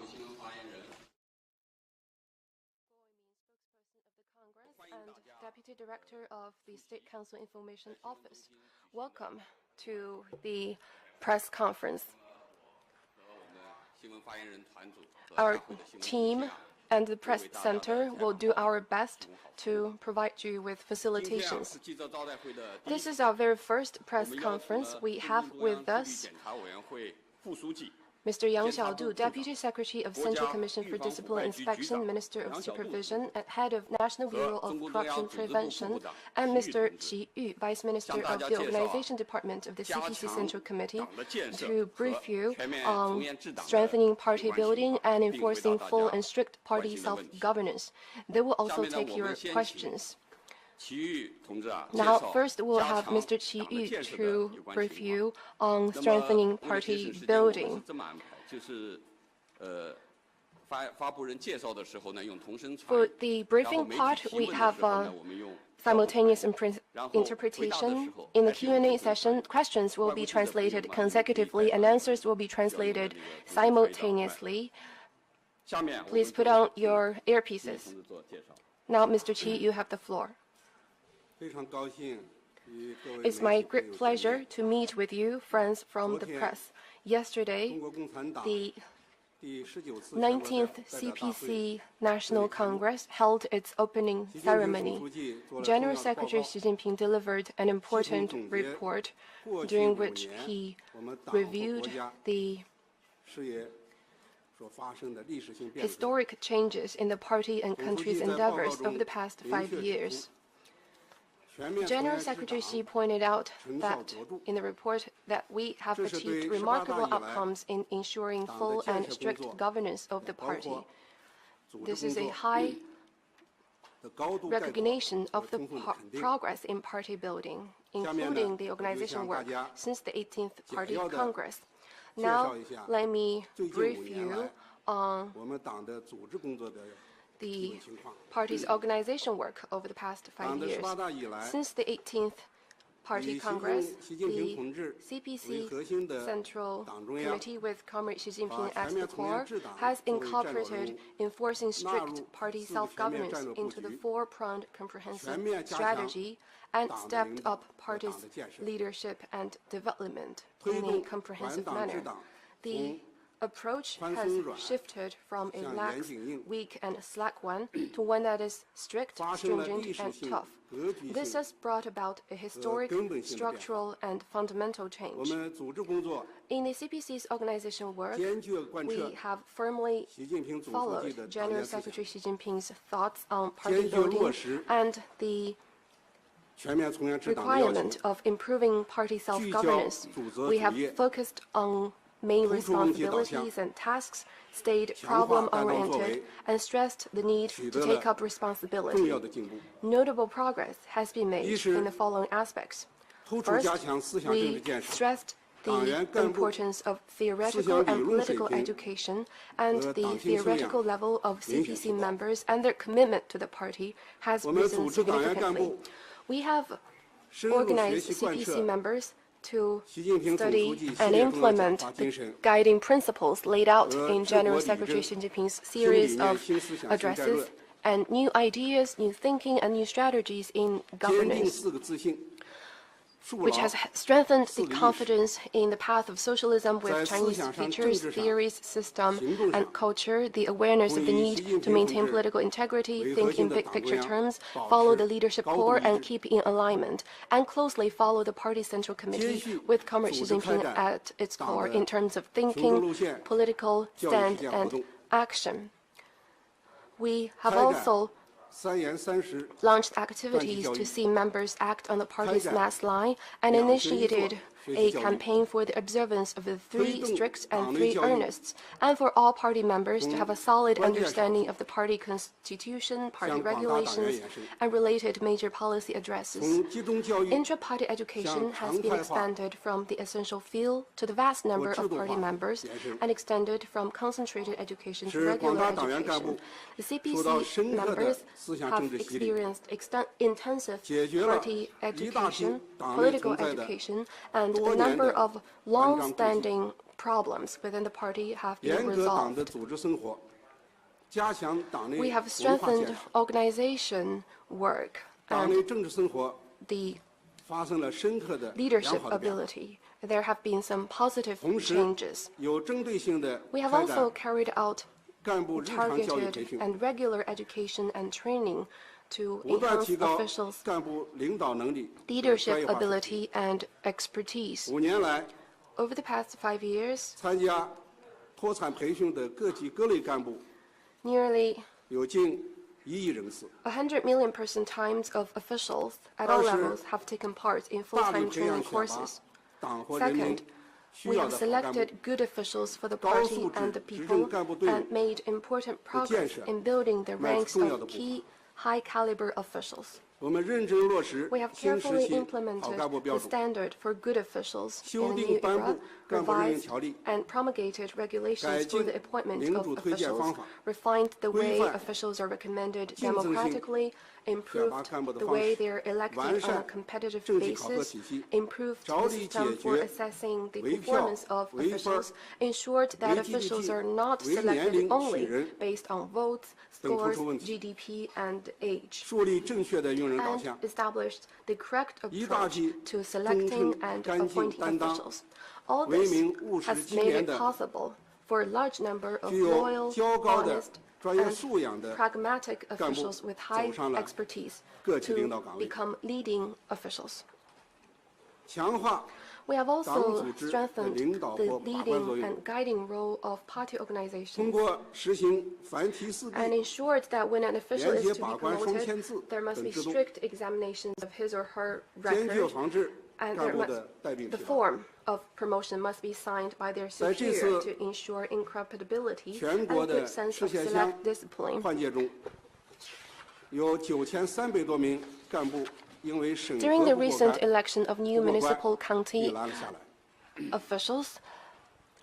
And Deputy Director of the State Council Information Office. Welcome to the press conference. Our team and the press center will do our best to provide you with facilitations. This is our very first press conference. We have with us Mr. Yang Xiaodu, Deputy Secretary of Central Commission for Discipline Inspection, Minister of Supervision, and Head of National Bureau of Corruption Prevention, and Mr. Qi Yu, Vice Minister of the Organization Department of the CPC Central Committee, to brief you on strengthening party building and enforcing full and strict party self-governance. They will also take your questions. Now, first we'll have Mr. Qi Yu to brief you on strengthening party building. For the briefing part, we have simultaneous interpretation. In the Q&A session, questions will be translated consecutively and answers will be translated simultaneously. Please put on your earpieces. Now, Mr. Qi, you have the floor. It's my great pleasure to meet with you, friends from the press. Yesterday, the 19th CPC National Congress held its opening ceremony. General Secretary Xi Jinping delivered an important report during which he reviewed the historic changes in the party and country's endeavors over the past 5 years. General Secretary Xi pointed out that in the report that we have achieved remarkable outcomes in ensuring full and strict governance of the party. This is a high recognition of the progress in party building, including the organization work since the 18th Party Congress. Now, let me brief you on the party's organization work over the past 5 years. Since the 18th Party Congress, the CPC Central Committee with Comrade Xi Jinping at the core has incorporated enforcing strict party self-governance into the four-pronged comprehensive strategy and stepped up party's leadership and development in a comprehensive manner. The approach has shifted from a lax, weak, and slack one to one that is strict, stringent, and tough. This has brought about a historic, structural, and fundamental change. In the CPC's organization work, we have firmly followed General Secretary Xi Jinping's thoughts on party building and the requirement of improving party self-governance. We have focused on main responsibilities and tasks, stayed problem-oriented, and stressed the need to take up responsibility. Notable progress has been made in the following aspects. First, we stressed the importance of theoretical and political education, and the theoretical level of CPC members and their commitment to the party has risen significantly. We have organized CPC members to study and implement the guiding principles laid out in General Secretary Xi Jinping's series of addresses and new ideas, new thinking, and new strategies in governance, which has strengthened the confidence in the path of socialism with Chinese features, theories, system, and culture, the awareness of the need to maintain political integrity, think in big-picture terms, follow the leadership core, and keep in alignment, and closely follow the Party Central Committee with Comrade Xi Jinping at its core in terms of thinking, political stand, and action. We have also launched activities to see members act on the party's mass line and initiated a campaign for the observance of the 3 stricts and 3 earnests, and for all party members to have a solid understanding of the party constitution, party regulations, and related major policy addresses. Intra-party education has been expanded from the essential field to the vast number of party members, and extended from concentrated education to regular education. The CPC members have experienced intensive party education, political education, and the number of long-standing problems within the party have been resolved. We have strengthened organization work and the leadership ability. There have been some positive changes. We have also carried out targeted and regular education and training to enhance officials' leadership ability and expertise. Over the past 5 years, nearly 100 million person times of officials at all levels have taken part in full-time training courses. Second, we have selected good officials for the party and the people and made important progress in building the ranks of key high-caliber officials. We have carefully implemented the standard for good officials in the new era, revised and promulgated regulations for the appointment of officials, refined the way officials are recommended democratically, improved the way they are elected on a competitive basis, improved the system for assessing the performance of officials, ensured that officials are not selected only based on votes, scores, GDP, and age, and established the correct approach to selecting and appointing officials. All this has made it possible for a large number of loyal, honest, and pragmatic officials with high expertise to become leading officials. We have also strengthened the leading and guiding role of party organizations and ensured that when an official is to be promoted, there must be strict examinations of his or her record, and the form of promotion must be signed by their superior to ensure incorruptibility and a good sense of select discipline. During the recent election of new municipal county officials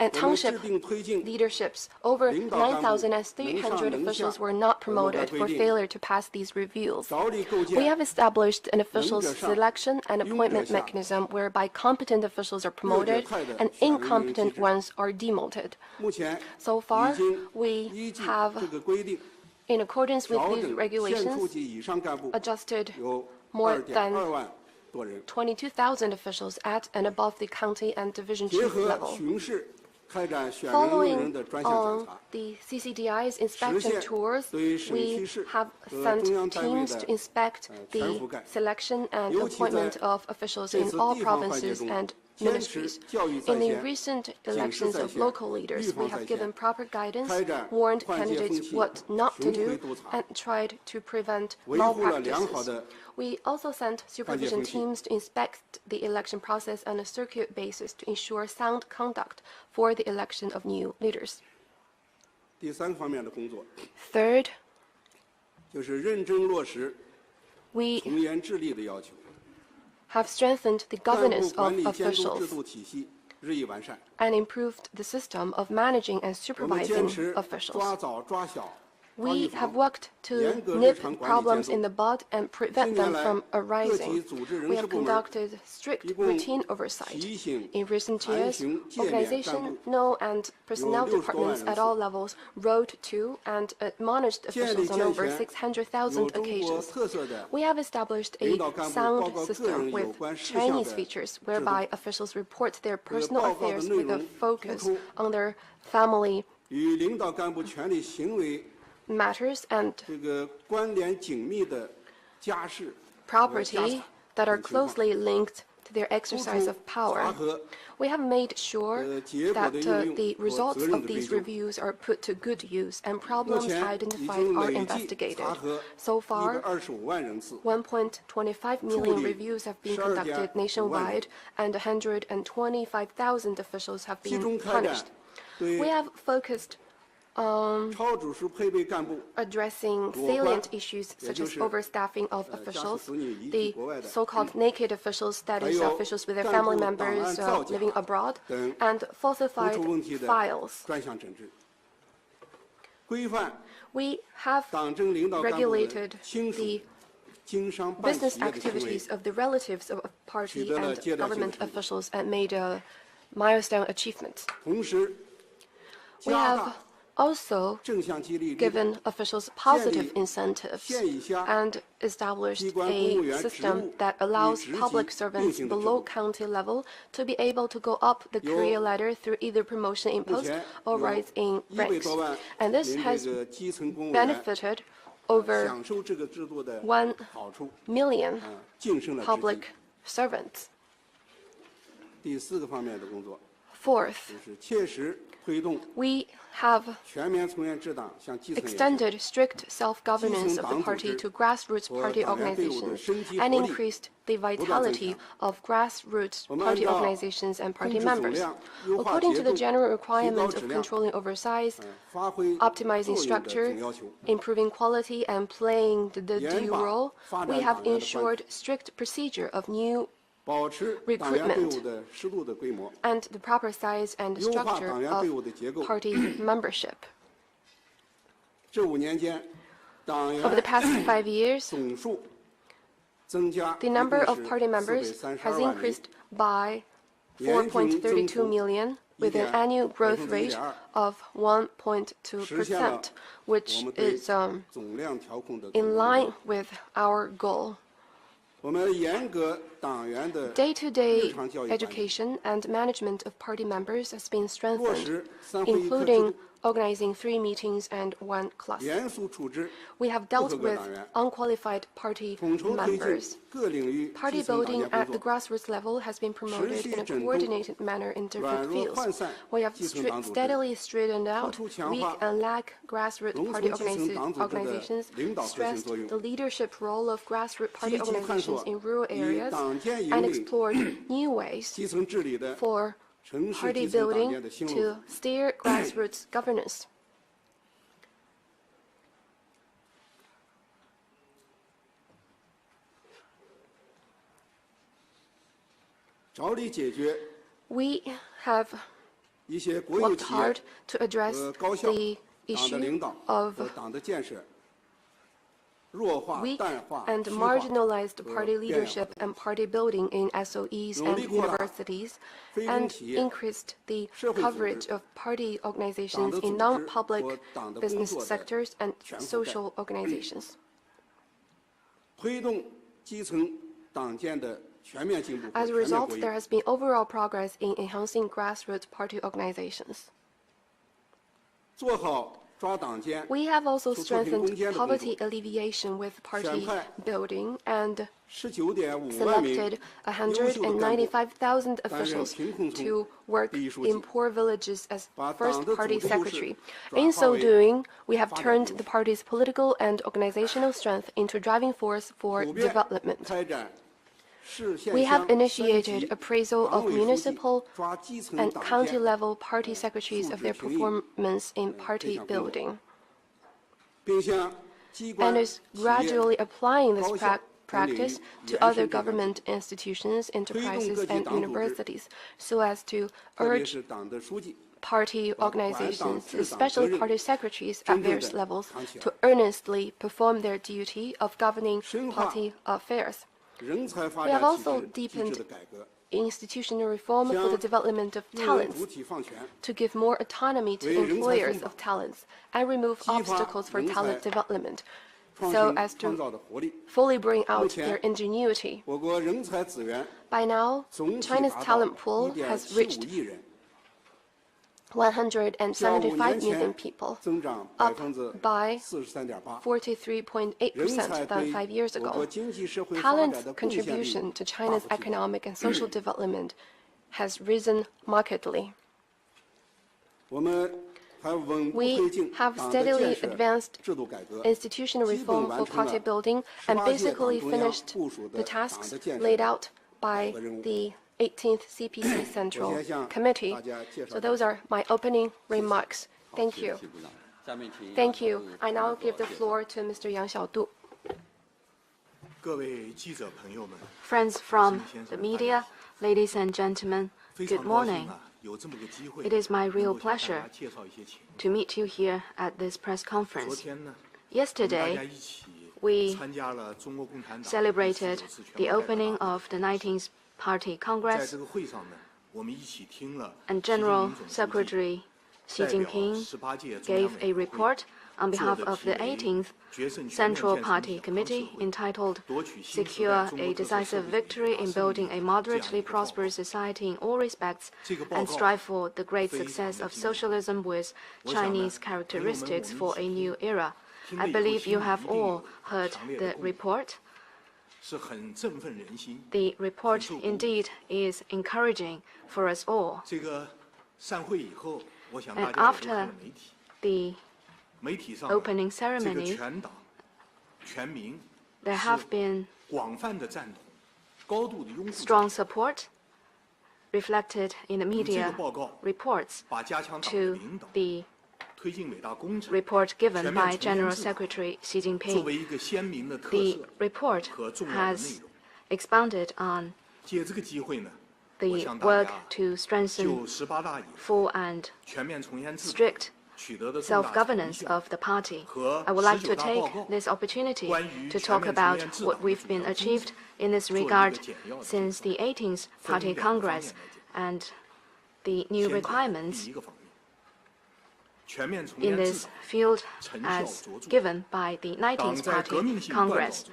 and township leaderships, over 9,300 officials were not promoted for failure to pass these reviews. We have established an officials selection and appointment mechanism whereby competent officials are promoted and incompetent ones are demoted. So far, we have, in accordance with these regulations, adjusted more than 22,000 officials at and above the county and division chief level. Following on the CCDI's inspection tours, we have sent teams to inspect the selection and appointment of officials in all provinces and ministries. In the recent elections of local leaders, we have given proper guidance, warned candidates what not to do, and tried to prevent malpractices. We also sent supervision teams to inspect the election process on a circuit basis to ensure sound conduct for the election of new leaders. Third, we have strengthened the governance of officials and improved the system of managing and supervising officials. We have worked to nip problems in the bud and prevent them from arising. We have conducted strict routine oversight. In recent years, organizational and personnel departments at all levels wrote to and admonished officials on over 600,000 occasions. We have established a sound system with Chinese features whereby officials report their personal affairs with a focus on their family matters and property that are closely linked to their exercise of power. We have made sure that the results of these reviews are put to good use and problems identified are investigated. So far, 1.25 million reviews have been conducted nationwide and 125,000 officials have been punished. We have focused on addressing salient issues such as overstaffing of officials, the so-called naked officials, that is, officials with their family members living abroad, and falsified files. We have regulated the business activities of the relatives of party and government officials and made milestone achievements. We have also given officials positive incentives and established a system that allows public servants below county level to be able to go up the career ladder through either promotion in post or rise in ranks. And this has benefited over 1 million public servants. Fourth, we have extended strict self-governance of the party to grassroots party organizations and increased the vitality of grassroots party organizations and party members. According to the general requirement of controlling oversize, optimizing structure, improving quality, and playing the due role, we have ensured strict procedure of new recruitment and the proper size and structure of party membership. Over the past 5 years, the number of party members has increased by 4.32 million with an annual growth rate of 1.2%, which is in line with our goal. Day-to-day education and management of party members has been strengthened, including organizing 3 meetings and 1 class. We have dealt with unqualified party members. Party building at the grassroots level has been promoted in a coordinated manner in different fields. We have steadily straightened out weak and lack grassroots party organizations, stressed the leadership role of grassroots party organizations in rural areas, and explored new ways for party building to steer grassroots governance. We have worked hard to address the issue of weak and marginalized party leadership and party building in SOEs and universities, and increased the coverage of party organizations in non-public business sectors and social organizations. As a result, there has been overall progress in enhancing grassroots party organizations. We have also strengthened poverty alleviation with party building and selected 195,000 officials to work in poor villages as first party secretary. In so doing, we have turned the party's political and organizational strength into driving force for development. We have initiated appraisal of municipal and county-level party secretaries of their performance in party building, and is gradually applying this practice to other government institutions, enterprises, and universities, so as to urge party organizations, especially party secretaries at various levels, to earnestly perform their duty of governing party affairs. We have also deepened institutional reform for the development of talents, to give more autonomy to employers of talents and remove obstacles for talent development, so as to fully bring out their ingenuity. By now, China's talent pool has reached 175 million people, up by 43.8% than 5 years ago. Talent's contribution to China's economic and social development has risen markedly. We have steadily advanced institutional reform for party building and basically finished the tasks laid out by the 18th CPC Central Committee. So those are my opening remarks. Thank you. Thank you. I now give the floor to Mr. Yang Xiaodu. Friends from the media, ladies and gentlemen, good morning. It is my real pleasure to meet you here at this press conference. Yesterday, we celebrated the opening of the 19th Party Congress. and General Secretary Xi Jinping gave a report on behalf of the 18th Central Party Committee entitled Secure a Decisive Victory in Building a Moderately Prosperous Society in All Respects and Strive for the Great Success of Socialism with Chinese Characteristics for a New Era. I believe you have all heard the report. The report indeed is encouraging for us all. And after the opening ceremony, there have been strong support reflected in the media reports to the report given by General Secretary Xi Jinping. The report has expounded on the work to strengthen full and strict self-governance of the party. I would like to take this opportunity to talk about what we've been achieved in this regard since the 18th Party Congress and the new requirements in this field as given by the 19th Party Congress.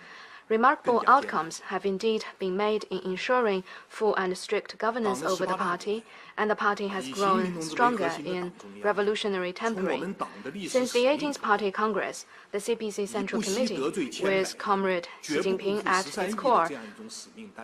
Remarkable outcomes have indeed been made in ensuring full and strict governance over the party, and the party has grown stronger in revolutionary tempering. Since the 18th Party Congress, the CPC Central Committee, with Comrade Xi Jinping at its core,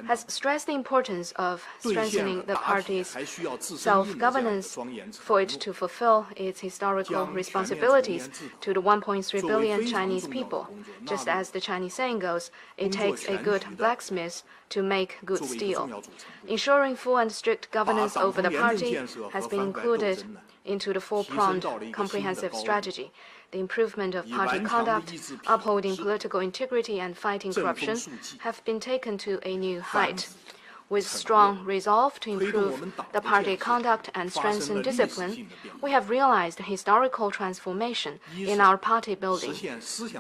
has stressed the importance of strengthening the party's self-governance for it to fulfill its historical responsibilities to the 1.3 billion Chinese people. Just as the Chinese saying goes, it takes a good blacksmith to make good steel. Ensuring full and strict governance over the party has been included into the four-pronged comprehensive strategy. The improvement of party conduct, upholding political integrity and fighting corruption have been taken to a new height. With strong resolve to improve the party conduct and strengthen discipline, we have realized a historical transformation in our party building.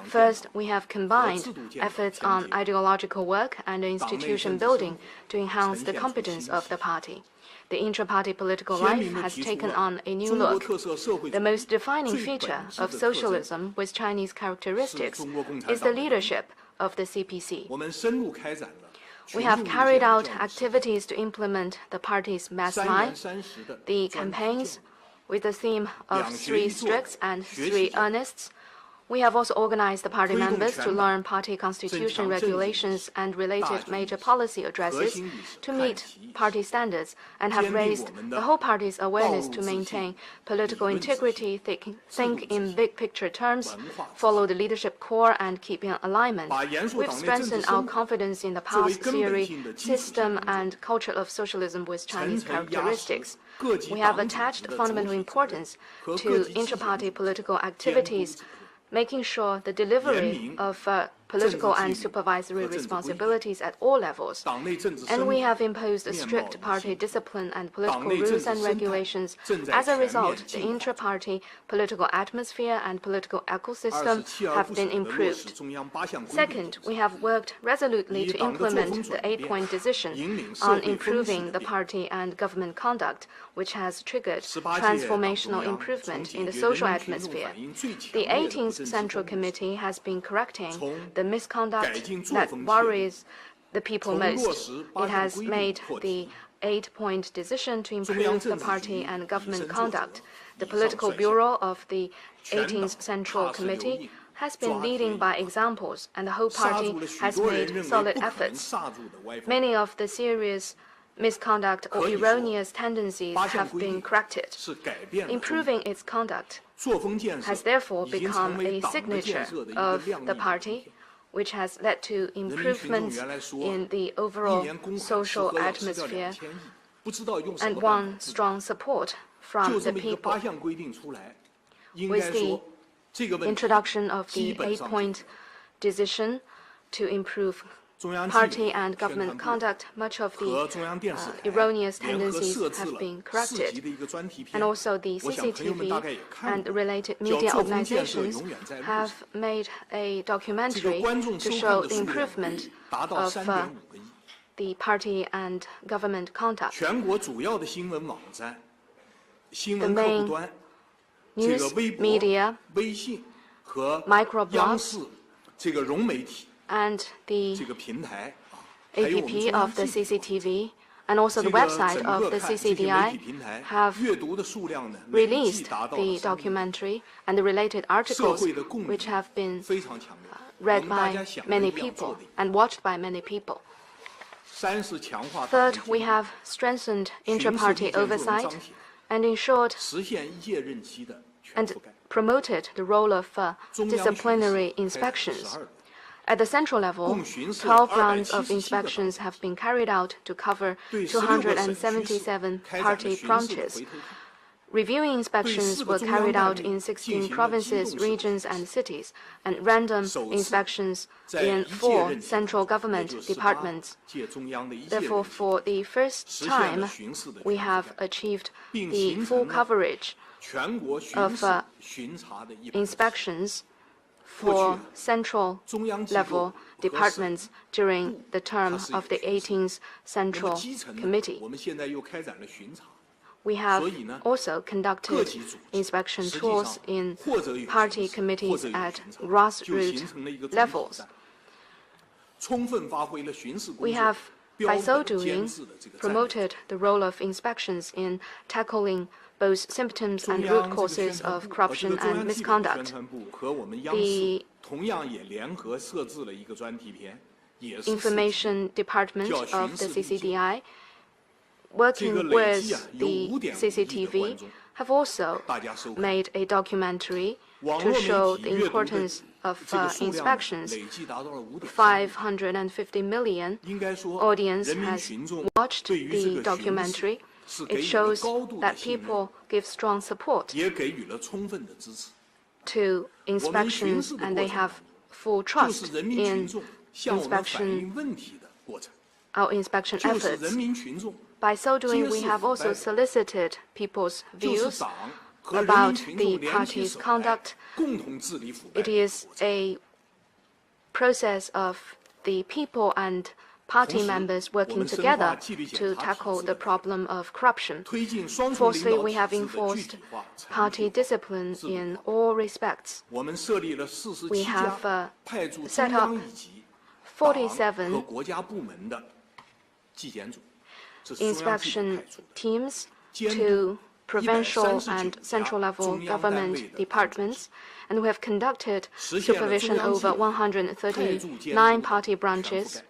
First, we have combined efforts on ideological work and institution building to enhance the competence of the party. The intra-party political life has taken on a new look. The most defining feature of socialism with Chinese characteristics is the leadership of the CPC. We have carried out activities to implement the party's mass line, the campaigns with the theme of 3 stricts and 3 earnests. We have also organized the party members to learn party constitution regulations and related major policy addresses to meet party standards, and have raised the whole party's awareness to maintain political integrity, think in big picture terms, follow the leadership core, and keep in alignment. We've strengthened our confidence in the past theory, system, and culture of socialism with Chinese characteristics. We have attached fundamental importance to intra-party political activities, making sure the delivery of political and supervisory responsibilities at all levels. And we have imposed a strict party discipline and political rules and regulations. As a result, the intra-party political atmosphere and political ecosystem have been improved. Second, we have worked resolutely to implement the 8-point decision on improving the party and government conduct, which has triggered transformational improvement in the social atmosphere. The 18th Central Committee has been correcting the misconduct that worries the people most. It has made the 8-point decision to improve the party and government conduct. The political bureau of the 18th Central Committee has been leading by examples, and the whole party has made solid efforts. Many of the serious misconduct or erroneous tendencies have been corrected. Improving its conduct has therefore become a signature of the party, which has led to improvements in the overall social atmosphere and won strong support from the people. With the introduction of the 8-point decision to improve party and government conduct, much of the erroneous tendencies have been corrected. And also the CCTV and related media organizations have made a documentary to show the improvement of the party and government conduct. 全国主要的新闻网站、新 The 闻客户 main 端、这个 news 微博、 media 微信和 microblogs 央视这个融媒体 and 这 the 个平台，还有我们 APP 中央 of the 纪委 CCTV and also 这 the 个 website 整 of 个 the 看这些媒体 CCDI 平台 have 阅读的数量呢，每季 released 达到 the 了3亿。 documentary and the related 社 articles 会的共鸣 which have been 非常强烈。我 read 们大 by 家想的 many 一样做 people 的。 and watched by many people. 三是强化党 Third, 内 we 监督 have strengthened 巡视 inter-party 意见作用 oversight 彰显， and ensured 实现一届任期的全 and 覆盖。 promoted the role of 中央巡视 disciplinary 开展 inspections. 12 At the central level, 共巡视 12 rounds of 277 inspections have been carried out to cover 对16个省区市277开展了 party 巡视的 branches. 回头看。 Reviewing inspections were carried out in 16 provinces, regions, and cities, and random inspections in 4 central government departments. 届中央的一届 Therefore, 任期 for the first 实现了 time, 巡视的 we 全覆 have 盖 achieved 并 the 形 full 成了 coverage 全国巡 of 视巡查的100%。 inspections for central 中央机 level 构和 departments during the term 它是一个 of the 18th 那么 Central 基层呢 Committee. 我们现在又开展了巡查。 We have 所以呢， also 各 conducted 级组织 inspection 实际 tours 上 in 或者有 party 巡视或 committees 者有 at 巡查，就 grassroots 形成了一个总体 levels. 战，充分发挥了巡视工 We 作 have, 标 by so 本监 doing, 制的这个战略。 promoted the role of inspections in tackling both symptoms 中 and 央 root 这个宣 causes 传 of 部和这 corruption 个中 and 央纪委的宣 misconduct. 传部和我们央视 The 同样也联合设置了一个专题片，也是 Information Department 叫 of 巡 the 视路径。 CCDI, 这 working 个累计 with 有 the 5.5亿的 CCTV, 观众， have also 大家收看。 made a documentary 网 to 络 show 媒 the 体阅读的 importance of 这个数量呢 inspections. 累计达到了5.3亿。 550 million 应该说， audience 人民 has 群众 watched 对于这 the 个巡视 documentary. 是给 It 予了 shows 高度的 that 信任， people give strong support 也给予了充分的支持。 to 我们巡 inspections 视的 and 过 they 程 have 当中， full 就 trust 是人民群 in 众向我们反 inspection 映问题的过程， our inspection 就是人 efforts. 民群众， By so doing, 揭 we 示 have 腐 also 败 solicited people's 就是 views 党和人 about 民群 the 众联起 party's 手来 conduct. 共同治理腐败 It is a process of the people and party 同时， members 我 working 们深化 together 纪律检 to 查体 tackle 制 the 的 problem of corruption. 推进双重领 Fourthly, 导 we 体 have 制的具 enforced 体化、程 party 序化。 discipline in all respects. 我们设立了47 We have 家派驻中 set 央 up 以及党和47国家部门的纪检组，这是中央纪委 inspection 派驻。 teams 监督 to provincial 139 and central level 中央单位 government 的 departments, and we have conducted 实现了 supervision 中央纪 over 委派驻监督 139 的 party 全覆 branches, 盖。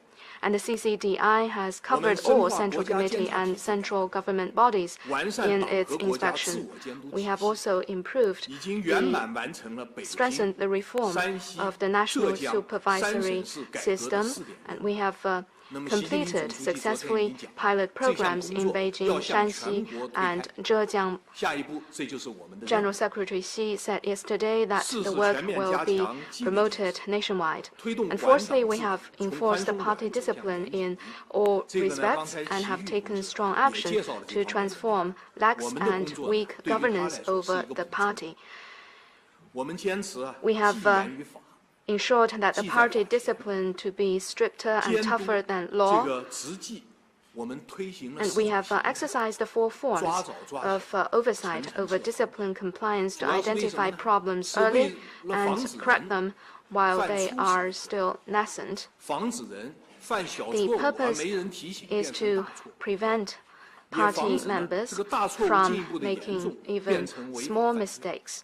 and the CCDI has 我们 covered 深 all 化 central 国家 committee 监察 and 体制， central government bodies 完善 in 党 its 和国家自 inspection. 我监督 We 体 have 系， also improved 已经圆 the 满完成了北京、 strengthened the reform 山西、 of the 浙 national 江3 supervisory 省市改革的 system, 试点 and 任务。 we have 那么，习近平总 completed 书记昨天已 successfully 经讲， pilot 这项 programs 工 in 作 Beijing, 要向 Shanxi, 全国推 and 开。 Zhejiang. 下一步，这就是我们的任务 General Secretary Xi said yesterday that 4 是 the work 全面 will 加 be 强纪律检 promoted 查， nationwide. 推动 And 管 fourthly, 党 we 治 have 从 enforced the 宽松 party 走向 discipline 严谨。 in all 这个呢，刚 respects 才 and 习 have 玉 taken 同志 strong 也 action 介绍了 to 这方面的任务。 transform lax 我们的工 and 作 weak 对于他来 governance 说是 over 一个 the 补偿。 party. 我们坚持 We 纪 have 严于法， ensured that the 记在 party 法前。 discipline to be stricter and 监督 tougher than 这 law, 个执纪，我们推行了 and we have 4条 exercised the 4 forms 抓早抓 of 好， oversight 层层 over 切割。 discipline compliance to 主要是为什么 identify 呢？ problems 是为 early 了 and 防止 correct 人 them while 犯 they 粗 are 心， still nascent. 防止人犯小 The 错误而 purpose 没人提醒， is 变成 to 大错。 prevent 也防 party 止呢 members 这个大错误进一 from 步的严 making 重， even 变成违法 small 犯罪。 mistakes.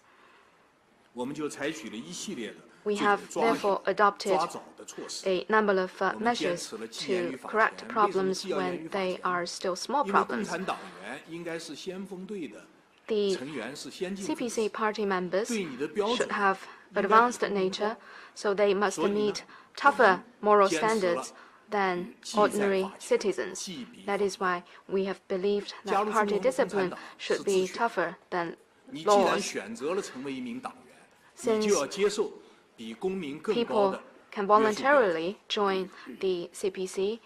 我们就采取了一系列的 We 这 have 种抓 therefore 紧 adopted 抓早的措施。 a number of 我们坚 measures 持了既严于 to 法 correct 前。为什么 problems 既要严于 when 法 they 前？ are still small 因为共 problems. 产党员应该是先锋队的 The 成员，是先进分子 CPC party members 对你的标 should 准 have 应该比 advanced 他们 nature, 高。 so they must 所以呢， meet tougher moral 坚持了 standards than 记在 ordinary 法前， citizens. 记彼 That 法 is why we have believed 加 that 入中 party 国共产 discipline 党 should 是 be 自选。 tougher than 你既然 laws. 选择了成为一名党员， Since 你就要接受比公民更高 People 的 can 约束标准。 voluntarily join the CPC.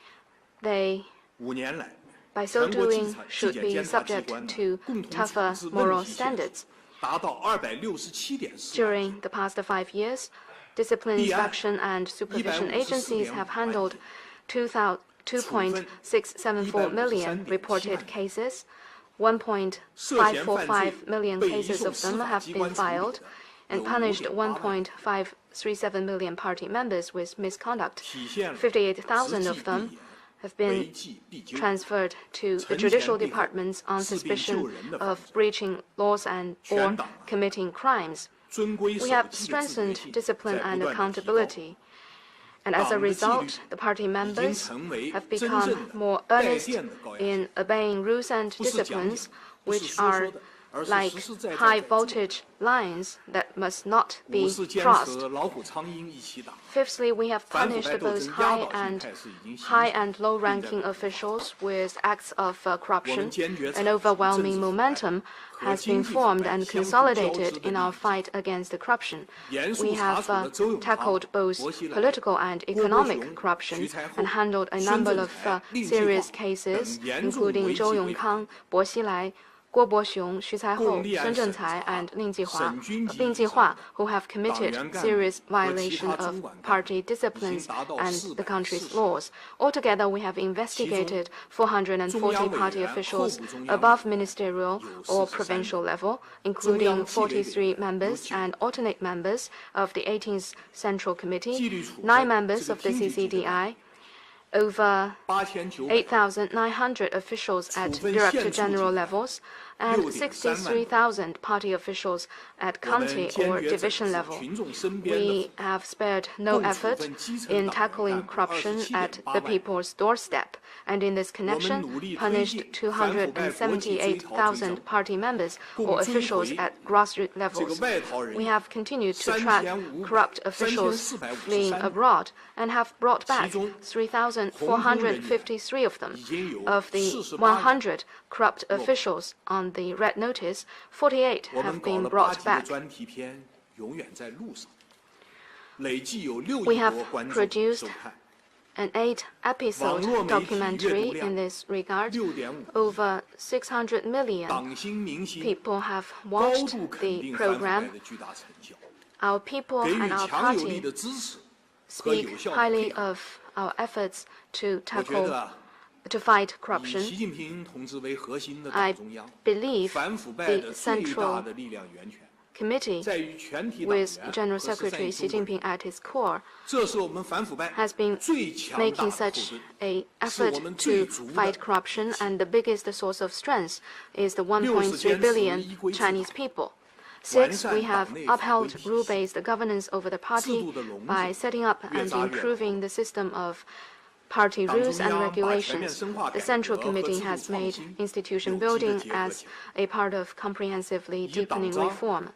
They, 5年来， by so 全国纪 doing, 检 should be 监察机 subject 关呢 to 共同 tougher 处置问 moral 题件数 standards. 达到267.4。 During the past 5 years, discipline The inspection and supervision 154.5 agencies have handled 2.674 million reported cases. 1.545 million cases of them have been filed, and punished 1.537 million party members with misconduct. 58,000 of them have been transferred to the judicial departments on suspicion of breaching laws and or committing crimes. We have strengthened discipline and accountability, and as a result, the party members have become more earnest in obeying rules and disciplines, which are like high-voltage lines that must not be crossed. Fifthly, we have punished both high and low-ranking officials with acts of corruption. An overwhelming momentum has been formed and consolidated in our fight against the corruption. We have tackled both political and economic corruption and handled a number of serious cases, including Zhou Yongkang, Bo Xilai, Guo Boxiong, Xu Caihou, Sun Zhengcai, and Ling Jihua, who have committed serious violation of party disciplines and the country's laws. Altogether, we have investigated 440 party officials above ministerial or provincial level, including 43 members and alternate members of the 18th Central Committee, 9 members of the CCDI, over 8,900 officials at Director General levels, and 63,000 party officials at county or division level. We have spared no effort in tackling corruption at the people's doorstep, and in this connection, punished 278,000 party members or officials at grassroots levels. We have continued to track corrupt officials fleeing abroad and have brought back 3,453 of them. Of the 100 corrupt officials on the red notice, 48 have been brought back. We have produced an 8-episode documentary in this regard. Over 600 million people have watched the program. Our people and our party speak highly of our efforts to fight corruption. I believe the Central Committee, with General Secretary Xi Jinping at its core, has been making such an effort to fight corruption, and the biggest source of strength is the 1.3 billion Chinese people. Sixth, we have upheld rule-based governance over the party by setting up and improving the system of party rules and regulations. The Central Committee has made institution building as a part of comprehensively deepening reform.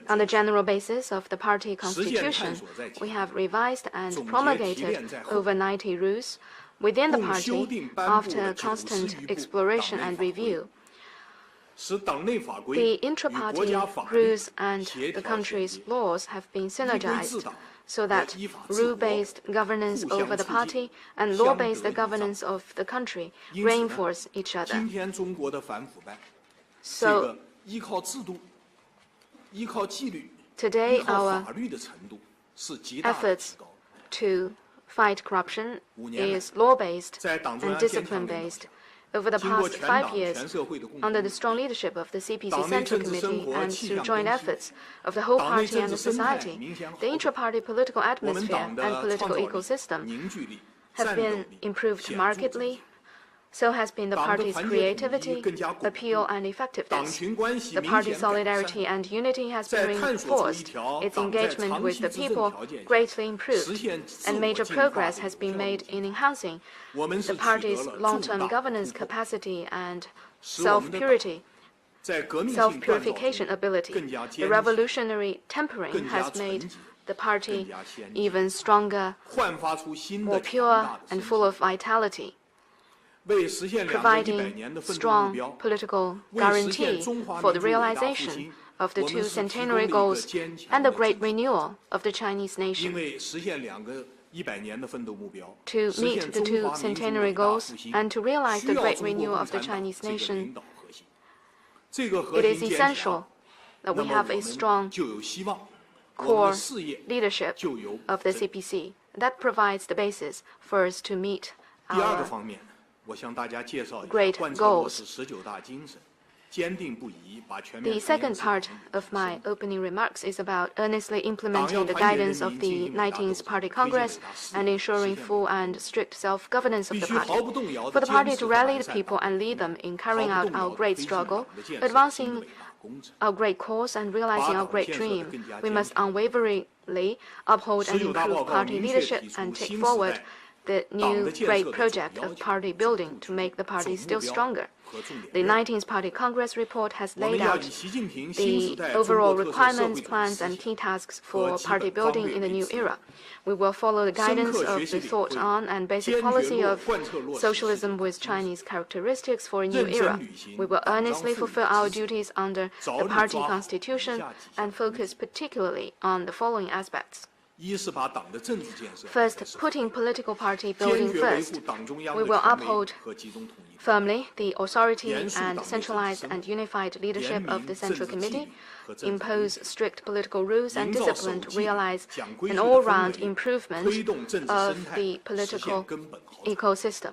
On the general basis of the party constitution, we have revised and promulgated over 90 rules within the party after constant exploration and review. The intra-party rules and the country's laws have been synergized so that rule-based governance over the party and law-based governance of the country reinforce each other. So, today, our efforts to fight corruption is law-based and discipline-based. Over the past 5 years, under the strong leadership of the CPC Central Committee and through joint efforts of the whole party and the society, the intra-party political atmosphere and political ecosystem have been improved markedly. So has been the party's creativity, appeal, and effectiveness. The party's solidarity and unity has been reinforced, its engagement with the people greatly improved, and major progress has been made in enhancing the party's long-term governance capacity and self-purification ability. The revolutionary tempering has made the party even stronger, more pure, and full of vitality, providing strong political guarantee for the realization of the 2 centenary goals and the great renewal of the Chinese nation. To meet the 2 centenary goals and to realize the great renewal of the Chinese nation, it is essential that we have a strong core leadership of the CPC. That provides the basis for us to meet our 方面，我向大家介绍一下 great 贯彻落 goals. 实19大精神，坚定不移把全 The 面从严 second 治 part 党 of 的 my 实行 opening remarks is about earnestly implementing the guidance of the 19th Party Congress and ensuring full and strict self-governance of the party. For the party to rally the people and lead them in carrying out our great struggle, advancing our great cause and realizing our great dream, we must unwaveringly uphold and improve party leadership and take forward the new great project of party building to make the party still stronger. The 19th Party Congress report has laid out the overall requirements, plans, and key tasks for party building in the new era. We will follow the guidance of the thought on and basic policy of socialism with Chinese characteristics for a new era. We will earnestly fulfill our duties under the party constitution and focus particularly on the following aspects. 一是把党的政治建设 First, putting political party building 坚决维 first. 护党中央 We 的 will 权威 uphold 和集中统一， firmly the authority 严肃 and 党内 centralized 政治 and unified leadership of the 严明 Central 政治纪 Committee, 律和政治规 impose 矩 strict political rules and 营造 discipline 守 to 纪 realize 讲规 an 矩的 all-round 氛围， improvement 推动政治 of 生态 the 实现 political 根本好转。 ecosystem.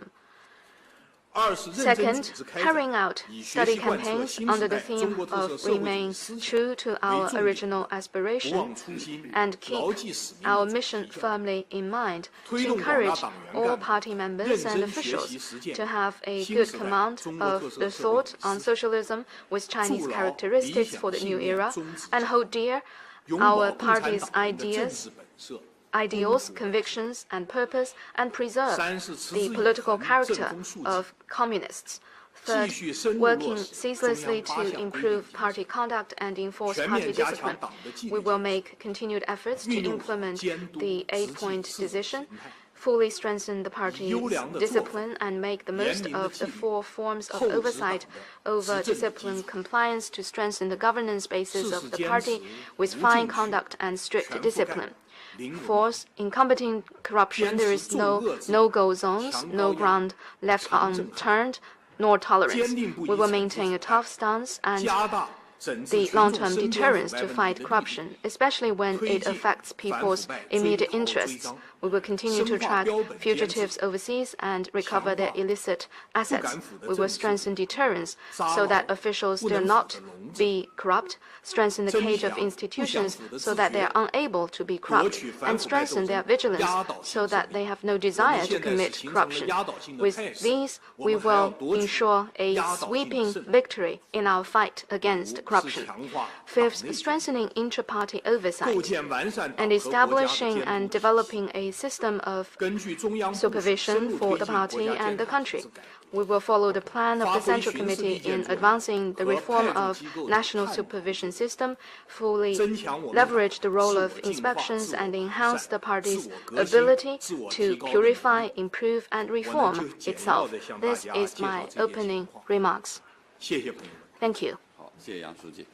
二是认真组 Second, 织开 carrying 展 out 以学 study 习贯彻 campaigns 新 under 时 the 代中 theme 国特色 of 社会主义 remain 思想 true to 为 our 重点， original 不 aspiration 忘初心， and 牢 keep 记使命 our 的 mission 责任， firmly in mind 推 to 动广大 encourage 党员 all 干部 party members 认 and 真学习 officials 实践 to have a 新 good 时代 command 中国特 of 色 the 社会 thought 主义 on 思想， socialism with Chinese 筑牢 characteristics 理 for 想 the 信 new 念 era 宗旨 and hold dear 拥 our 抱共产 party's 党人的政 ideas, 治本色。 ideals, convictions, and purpose, and preserve 三是持 the 之以 political 恒 character 正风肃纪 of communists. 继 Third, 续深入 working 落实中 ceaselessly 央八 to 项规定 improve 精 party 神， conduct and enforce 全 party 面加 discipline. 强党的纪 We 律 will 建设， make continued efforts to 运用 implement 监督 the 执 8-point 行四种 decision, 形态， fully strengthen the party's 优良的作风， discipline, and make the 严 most 明的 of the 纪律， four forms of 厚植党 oversight 的 over 执政的基 discipline 础， compliance to strengthen the governance basis 誓 of 死 the 坚 party 持 with 无 fine 禁区 conduct and strict 全覆盖 discipline. 零容忍 Fourth, in combating corruption, there is 坚持 no 重遏制 no-go zones, 强 no 高压 ground left 强震撼 unturned, nor tolerance. 坚定不移 We will 惩治 maintain a 腐败 tough stance and 加大整治 the 群众 long-term 身边 deterrence 腐败 to 问题 fight 的力度， corruption, especially when 推 it 进 affects 反 people's 腐败 immediate 追逃追 interests. 赃， We will continue to 深化 track 标本监 fugitives 测， overseas and recover their 强化 illicit 不 assets. 敢腐的 We will 政治， strengthen deterrence 扎 so 牢 that officials 不 do 能腐 not 的笼子， be corrupt, strengthen the 增 cage of 强不想 institutions 腐的 so 自 that they 觉， are unable to be 夺 corrupt, 取反 and 腐败斗 strengthen their 争 vigilance 压倒 so 性胜 that 利。 they have no 我们 desire to 现在是 commit 形成了 corruption. 压倒性的 With 态势， these, 我 we 们还要 will 夺取 ensure a 压倒性的 sweeping 胜利。 victory in our fight against 五是 corruption. 强化党 Fifth, 内 strengthening intra-party 构 oversight 建完善 and 党和国家的 establishing 监 and 督体系， developing a system of 根据中央部署深 supervision 入 for 推 the 进国 party 家 and 监 the 察体 country. 制改革， We will follow the plan of the 发挥 Central 巡视 Committee 利剑 in 作用 advancing the 和 reform 派驻 of 机构的 national 探 supervision system, fully 增强我们 leverage the role 自我 of 净化、 inspections 自我 and 完 enhance 善、 the 自 party's 我革新、 ability 自我 to 提高的能 purify, 力。 improve, and 我呢 reform 就简要 itself. 地向大 This 家 is 介绍 my 这些 opening 情况。 remarks. 谢谢朋友们。 Thank you. 好，谢谢杨书记。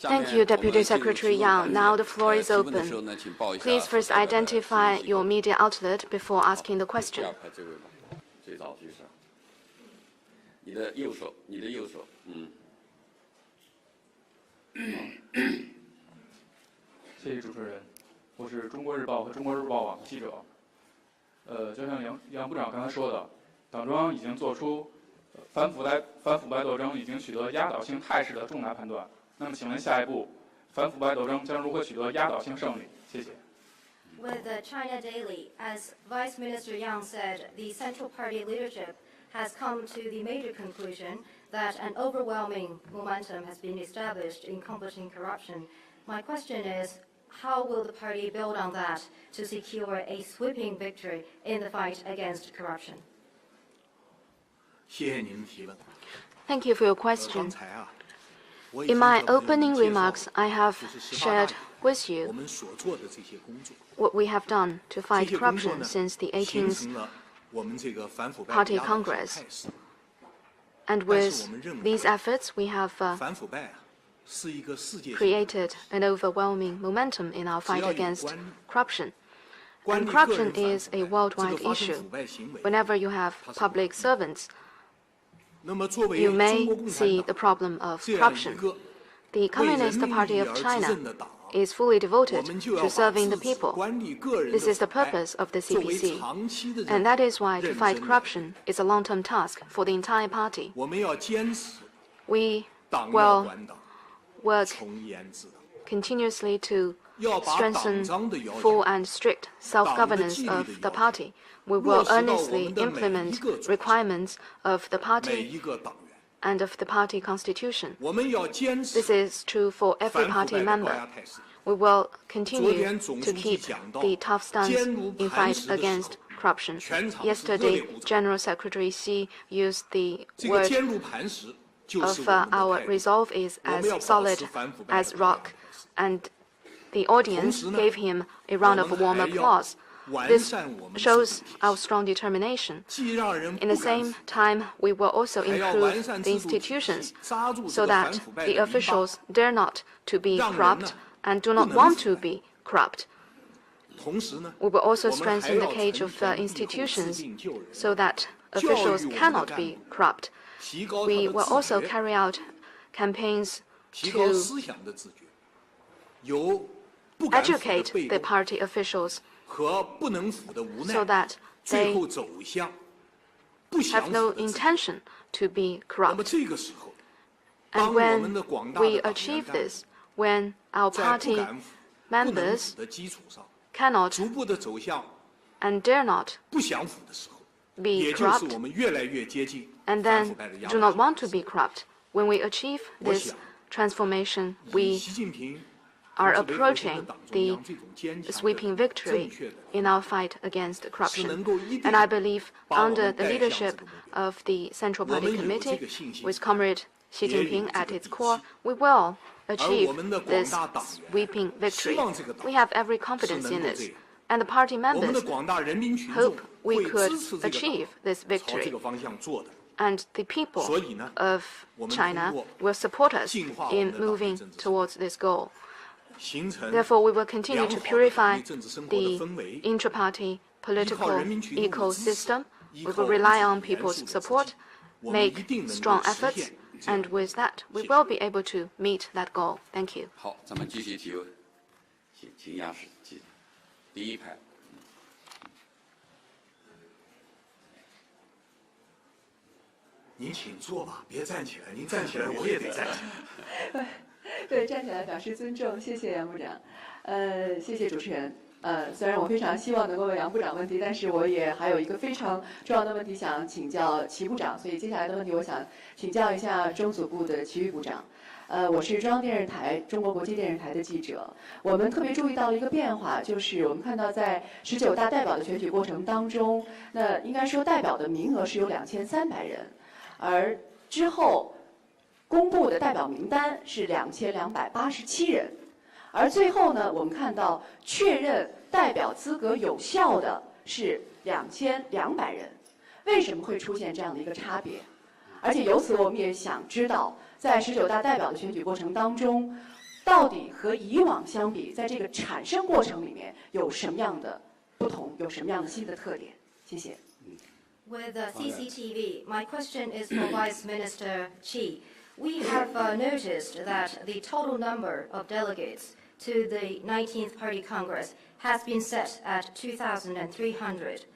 Thank you, Deputy Secretary Yang. Now the floor is 提问的 open. 时候呢，请报一下 Please 所 first 代表的 identify 机 your 构 media outlet before asking the 第 question. 二排这位吧，最早举手。你的右手，你的右手，谢谢主持人，我是中国日报和中国日报网的记者。就像杨部长刚才说的，党中央已经做出反腐败斗争已经取得压倒性态势的重大判断。那么，请问下一步，反腐败斗争将如何取得压倒性胜利？谢谢。 With the China Daily, as Vice Minister Yang said, the Central Party leadership has come to the major conclusion that an overwhelming momentum has been established in combating corruption. My question is, how will the party build on that to secure a sweeping victory in the fight against corruption? 谢谢您的提问。 Thank you for your 刚 question. 才啊，我已经 In my 向朋友们 opening 介绍 remarks, I have 就是18 shared 大以来 with 我 you 们所做的这些工作。 what we have done to 这 fight 些工作 corruption 呢， since the 形 18th 成了我们这个反腐败 Party 的压倒性 Congress. 态势。 And 但是 with 我们认为 these efforts, we have 反腐败啊，是一个世界性的 created an overwhelming momentum in our 只 fight 要有 against 官 corruption. 管 And 理个 corruption 人反 is 腐 a 败，这 worldwide 个发生 issue. 腐败行为， Whenever you have 它是 public servants, 那么作为 you 中 may 国共 see 产 the 党 problem of 这样一 corruption. 个 The 为人 Communist 民 Party 以 of 而执 China, 政的党， is fully devoted to serving the people. This is the purpose of the CPC, and that is why to fight corruption is a long-term task for the entire party. We will work continuously to strengthen full and strict self-governance of the party. We will earnestly implement requirements of the party and of the party constitution. This is true for every party member. We will continue to keep the tough stance in fight against corruption. Yesterday, General Secretary Xi used the word of our resolve is as solid as rock, and the audience gave him a round of warm applause. This shows our strong determination. In the same time, we will also improve the institutions so that the officials dare not to be corrupt and do not want to be corrupt. We will also strengthen the cage of institutions so that officials cannot be corrupt. We will also carry out campaigns to educate the party officials so that they have no intention to be corrupt. And when we achieve this, when our party members cannot and dare not be corrupt, and then do not want to be corrupt, when we achieve this transformation, we are approaching the sweeping victory in our fight against corruption. And I believe under the leadership of the Central Party Committee, with Comrade Xi Jinping at its core, we will achieve this sweeping victory. We have every confidence in this, and the party members hope we could achieve this victory. And the people of China will support us in moving towards this goal. Therefore, we will continue to purify the intra-party political ecosystem. We will rely on people's support, make strong efforts, and with that, we will be able to meet that goal. Thank you. 好，咱们继续提问，请压实第一排。您请坐吧，别站起来。您站起来，我也得站起来。对，站起来表示尊重，谢谢杨部长。谢谢主持人。虽然我非常希望能够问杨部长问题，但是我也还有一个非常重要的问题想请教齐部长，所以接下来的问题我想请教一下中组部的齐豫部长。我是中央电视台中国国际电视台的记者。我们特别注意到了一个变化，就是我们看到在19大代表的选举过程当中，那应该说代表的名额是有2300人，而之后公布的代表名单是2287人，而最后呢，我们看到确认代表资格有效的是2200人，为什么会出现这样的一个差别？而且由此我们也想知道，在19大代表的选举过程当中，到底和以往相比，在这个产生过程里面有什么样的不同，有什么样的新的特点？谢谢。With CCTV, my question is for Vice Minister Qi. We have noticed that the total number of delegates to the 19th Party Congress has been set at 2,300,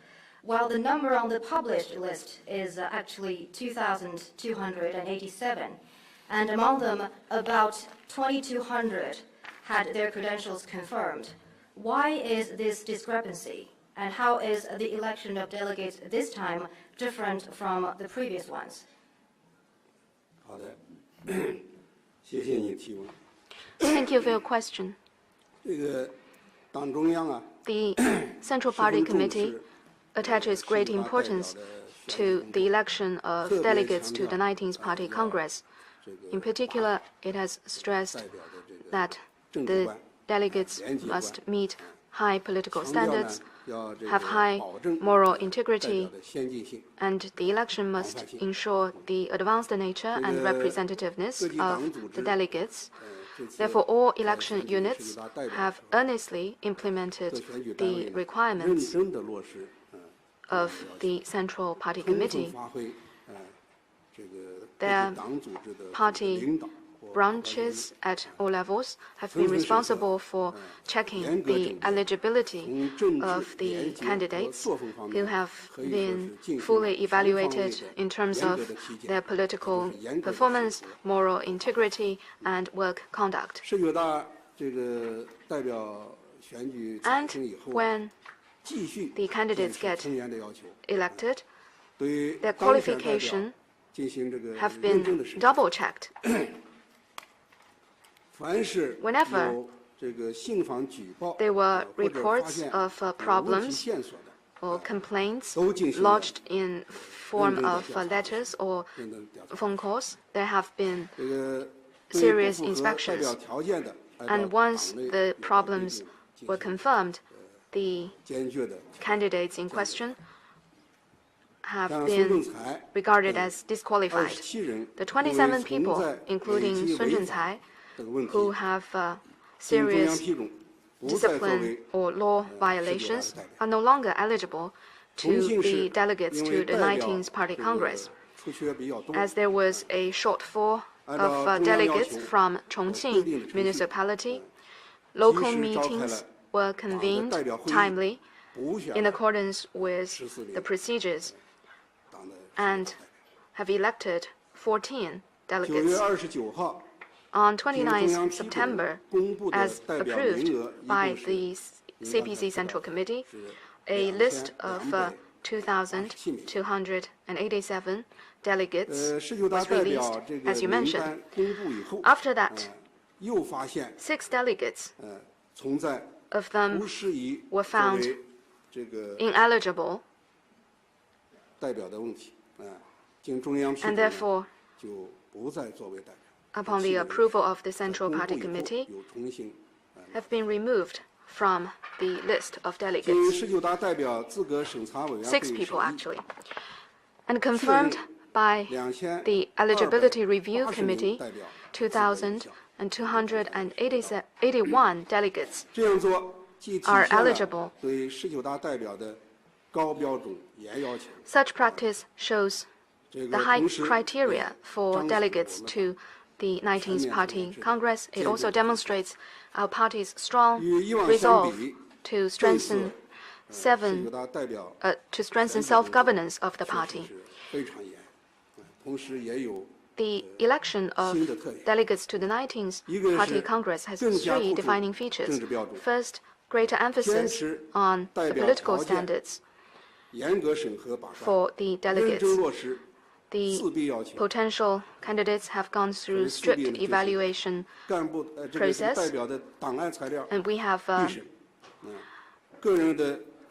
while the number on the published list is actually 2,287, and among them about 2,200 had their credentials confirmed. Why is this discrepancy, and how is the election of delegates this time different from the previous ones? 好的，谢谢你提问。 Thank you for your question. 这个党中央啊， The Central Party Committee attaches great importance to the election of delegates to the 19th Party Congress. In particular, it has stressed that the delegates must meet high political standards, have high moral integrity, and the election must ensure the advanced nature and representativeness of the delegates. Therefore, all election units have earnestly implemented the requirements of the Central Party Committee. Their party branches at all levels have been responsible for checking the eligibility of the candidates who have been fully evaluated in terms of their political performance, moral integrity, and work conduct. And when the candidates get elected, their qualification have been double-checked. Whenever there were reports of problems or complaints lodged in form of letters or phone calls, there have been serious inspections. And once the problems were confirmed, the candidates in question have been regarded as disqualified. The 27 people, including Sun Zhencai, who have serious discipline or law violations, are no longer eligible to be delegates to the 19th Party Congress. As there was a shortfall of delegates from Chongqing municipality, local meetings were convened timely in accordance with the procedures and have elected 14 delegates. On 29 September, as approved by the CPC Central Committee, a list of 2,287 delegates was released, as you mentioned. After that, 6 delegates of them were found ineligible, and therefore, upon the approval of the Central Party Committee, have been removed from the list of delegates. 6 people, actually. And confirmed by the Eligibility Review Committee, 2,281 delegates are eligible. Such practice shows the high criteria for delegates to the 19th Party Congress. It also demonstrates our party's strong resolve to strengthen self-governance of the party. The election of delegates to the 19th Party Congress has 3 defining features. First, greater emphasis on the political standards for the delegates. The potential candidates have gone through strict evaluation process, and we have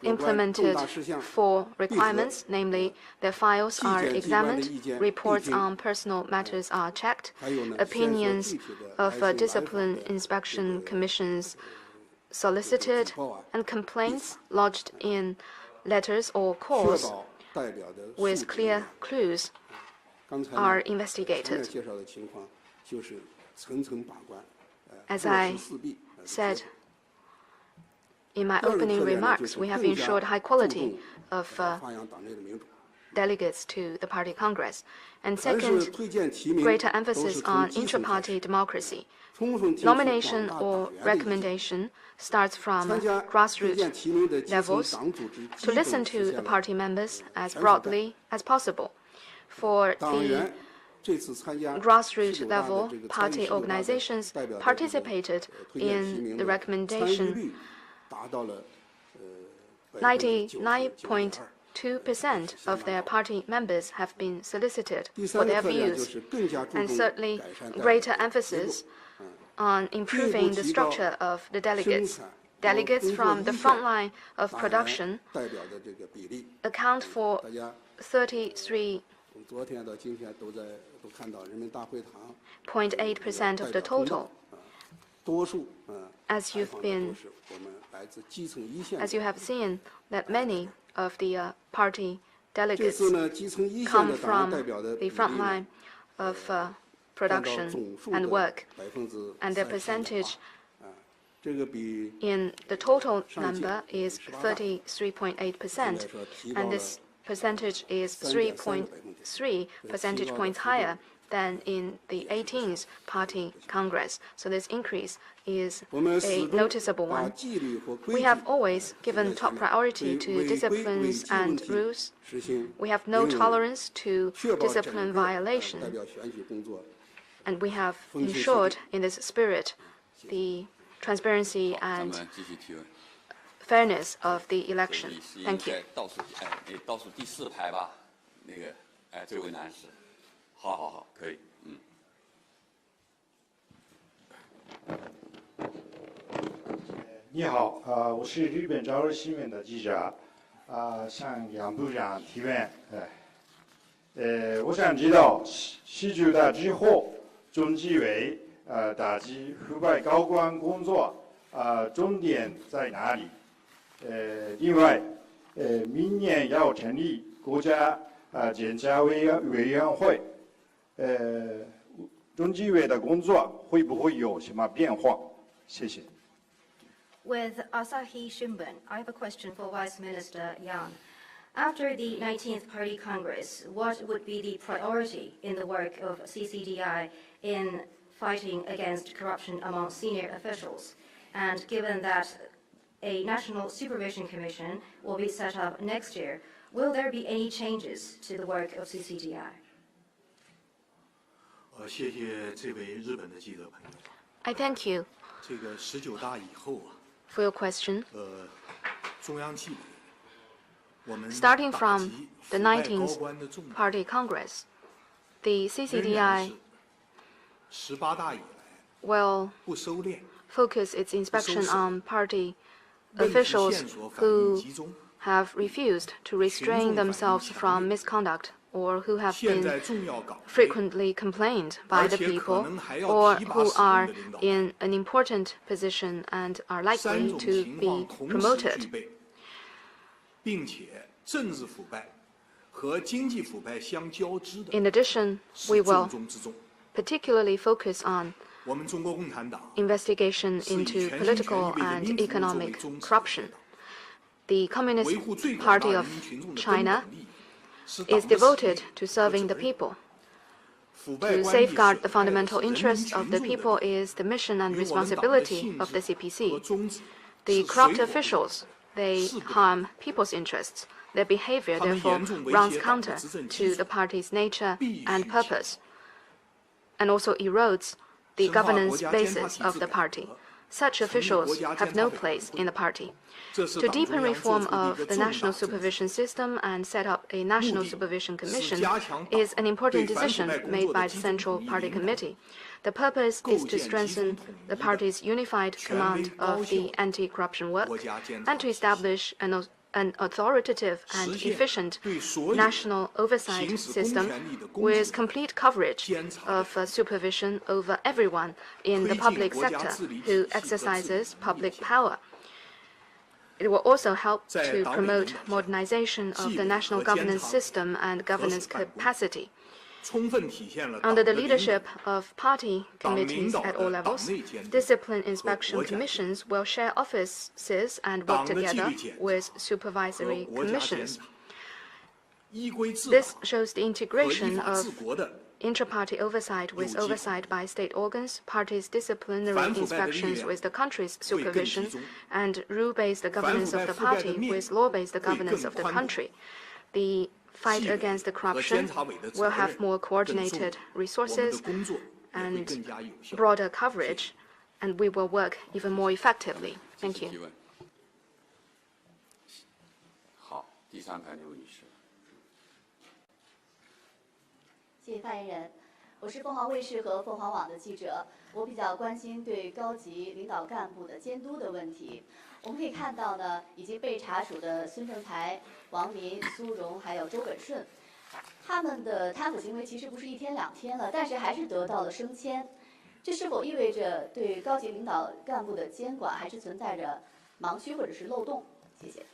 implemented 4 requirements, namely their files are examined, reports on personal matters are checked, opinions of discipline inspection commissions solicited, and complaints lodged in letters or calls with clear clues are investigated. As I said in my opening remarks, we have ensured high quality of delegates to the Party Congress. And second, greater emphasis on intra-party democracy. Nomination or recommendation starts from grassroots levels to listen to the party members as broadly as possible. For the grassroots level, party organizations participated in the recommendation. 99.2% of their party members have been solicited for their views, and certainly greater emphasis on improving the structure of the delegates. Delegates from the front line of production account for 33.8% of the total. As you have seen, that many of the party delegates come from the front line of production and work, and their percentage in the total number is 33.8%, and this percentage is 3.3 percentage points higher than in the 18th Party Congress. So this increase is a noticeable one. We have always given top priority to disciplines and rules. We have no tolerance to discipline violation. And we have ensured in this spirit the transparency and fairness of the election. Thank you. 倒数第4排吧，那个，这位男士，好，可以，你好，我是日本朝日新闻的记者，向杨部长提问。我想知道习主大之后，中纪委打击腐败高官工作，重点在哪里？另外，明年要成立国家检察委员会，中纪委的工作会不会有什么变化？谢谢。 With Asahi Shimbun, I have a question for Vice Minister Yang. After the 19th Party Congress, what would be the priority in the work of CCDI in fighting against corruption among senior officials? And given that a National Supervision Commission will be set up next year, will there be any changes to the work of CCDI? 谢谢这位日本的记者朋友。 I thank you 这个19大以后啊。 for your question. 中央纪委，我们 Starting from the 19th Party Congress, the CCDI 18大以来 will 不收敛 focus its inspection on party officials who have refused to restrain themselves from misconduct or who have been frequently complained by the people or who are in an important position and are likely to be promoted. 并且政治腐败和经济腐败相交织的 In addition, we will 重中之重。 particularly focus on 我们中国共产党 investigation into political and economic corruption. The Communist Party of China is devoted to serving the people. To safeguard the fundamental interests of the people is the mission and responsibility of the CPC. The corrupt officials, they harm people's interests. Their behavior, therefore, runs counter to the party's nature and purpose, and also erodes the governance basis of the party. Such officials have no place in the party. To deepen reform of the national supervision system and set up a national supervision commission is an important decision made by the Central Party Committee. The purpose is to strengthen the party's unified command of the anti-corruption work and to establish an authoritative and efficient national oversight system with complete coverage of supervision over everyone in the public sector who exercises public power. It will also help to promote modernization of the national governance system and governance capacity. Under the leadership of party committees at all levels, discipline inspection commissions will share offices and work together with supervisory commissions. This shows the integration of intra-party oversight with oversight by state organs, parties' disciplinary inspections with the country's supervision, and rule-based governance of the party with law-based governance of the country. The fight against the corruption will have more coordinated resources and broader coverage, and we will work even more effectively. Thank you. 好，第3排这位女士。谢谢发言人，我是凤凰卫视和凤凰网的记者，我比较关心对高级领导干部的监督的问题。我们可以看到呢，已经被查处的孙政才、王明、苏荣还有周本顺，他们的贪腐行为其实不是1天2天了，但是还是得到了升迁。这是否意味着对高级领导干部的监管还是存在着盲区或者是漏洞？谢谢。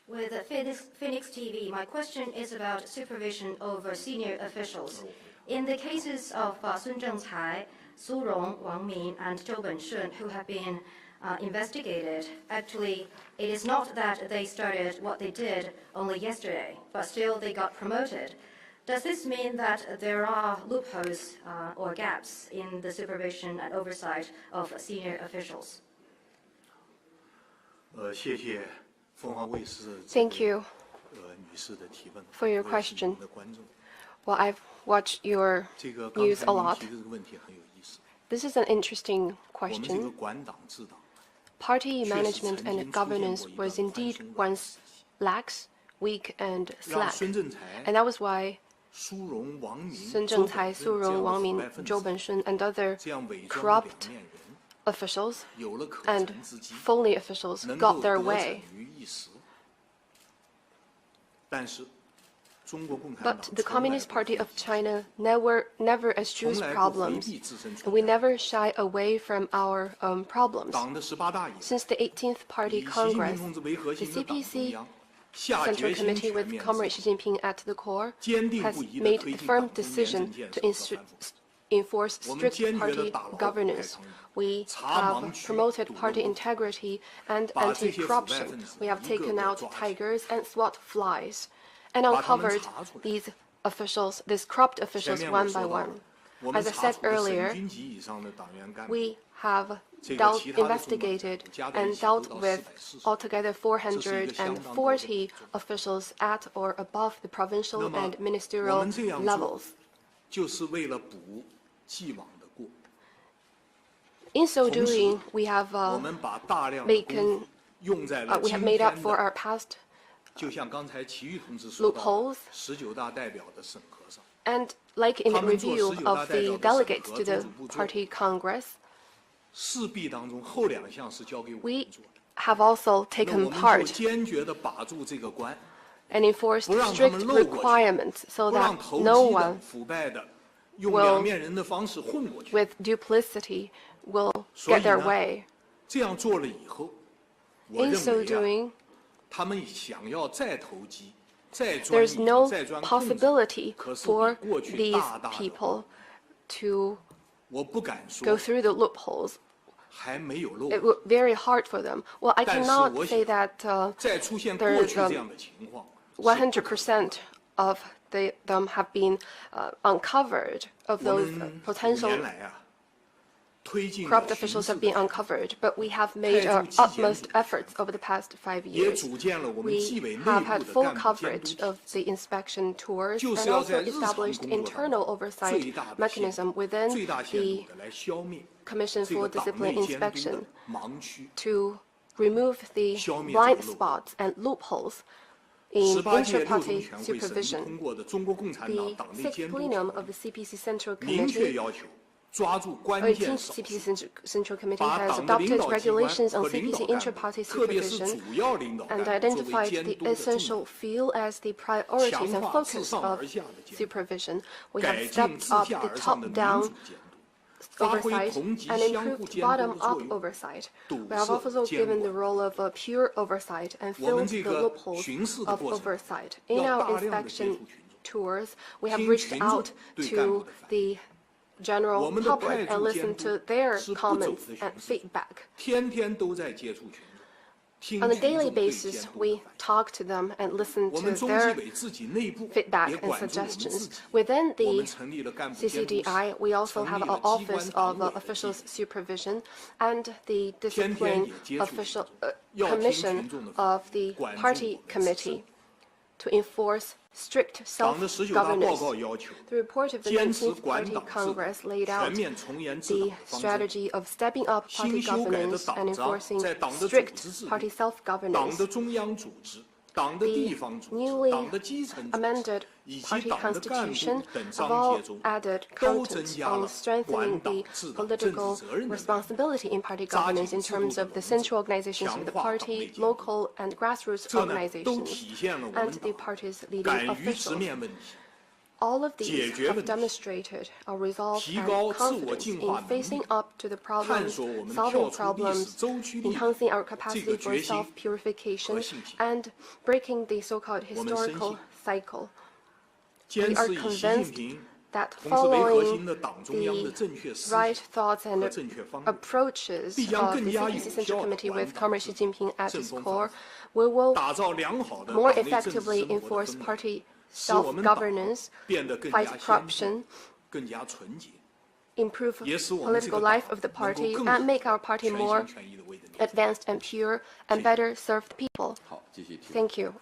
With Phoenix TV, my question is about supervision over senior officials. In the cases of Sun Zhengcai, Su Rong, Wang Min, and Zhou Benshun, who have been investigated, actually, it is not that they started what they did only yesterday, but still they got promoted. Does this mean that there are loopholes or gaps in the supervision and oversight of senior officials? Thank you for your question. Well, I've watched your news a lot. This is an interesting question. Party management and governance was indeed once lax, weak, and slack. And that was why Sun Zhengcai, Su Rong, Wang Min, Zhou Benshun, and other corrupt officials and phony officials got their way. But the Communist Party of China never eschews problems, and we never shy away from our problems. Since the 18th Party Congress, the CPC Central Committee with Comrade Xi Jinping at the core has made a firm decision to enforce strict party governance. We have promoted party integrity and anti-corruption. We have taken out tigers and SWAT flies, and uncovered these corrupt officials one by one. As I said earlier, we have investigated and dealt with altogether 440 officials at or above the provincial and ministerial levels. In so doing, we have made up for our past loopholes. And like in the review of the delegates to the Party Congress, we have also taken part and enforced strict requirements so that no one will, with duplicity, will get their way. In so doing, there's no possibility for these people to go through the loopholes. It was very hard for them. Well, I cannot say that there's 100% of them have been uncovered, of those potential corrupt officials have been uncovered, but we have made our utmost efforts over the past 5 years. We have had full coverage of the inspection tours and also established internal oversight mechanism within the Commission for Discipline Inspection to remove the blind spots and loopholes in inter-party supervision. The 6th plenum of the CPC Central Committee 18th CPC Central Committee has adopted regulations on CPC inter-party supervision and identified the essential field as the priorities and focus of supervision. We have stepped up the top-down oversight and improved bottom-up oversight. We have also given the role of pure oversight and filled the loopholes of oversight. In our inspection tours, we have reached out to the general public and listen to their comments and feedback. On a daily basis, we talk to them and listen to their feedback and suggestions. Within the CCDI, we also have an Office of Officials Supervision and the Discipline Commission of the Party Committee to enforce strict self-governance. The report of the 19th Party Congress laid out the strategy of stepping up party governance and enforcing strict party self-governance. The newly amended party constitution have all added content on strengthening the political responsibility in party governance in terms of the central organizations of the party, local and grassroots organizations, and the party's leading officials. All of these have demonstrated our resolve and confidence in facing up to the problems, solving problems, enhancing our capacity for self-purification, and breaking the so-called historical cycle. We are convinced that following the right thoughts and approaches of the CPC Central Committee with Comrade Xi Jinping at its core, we will more effectively enforce party self-governance, fight corruption, improve political life of the party, and make our party more advanced and pure, and better serve the people. Thank you.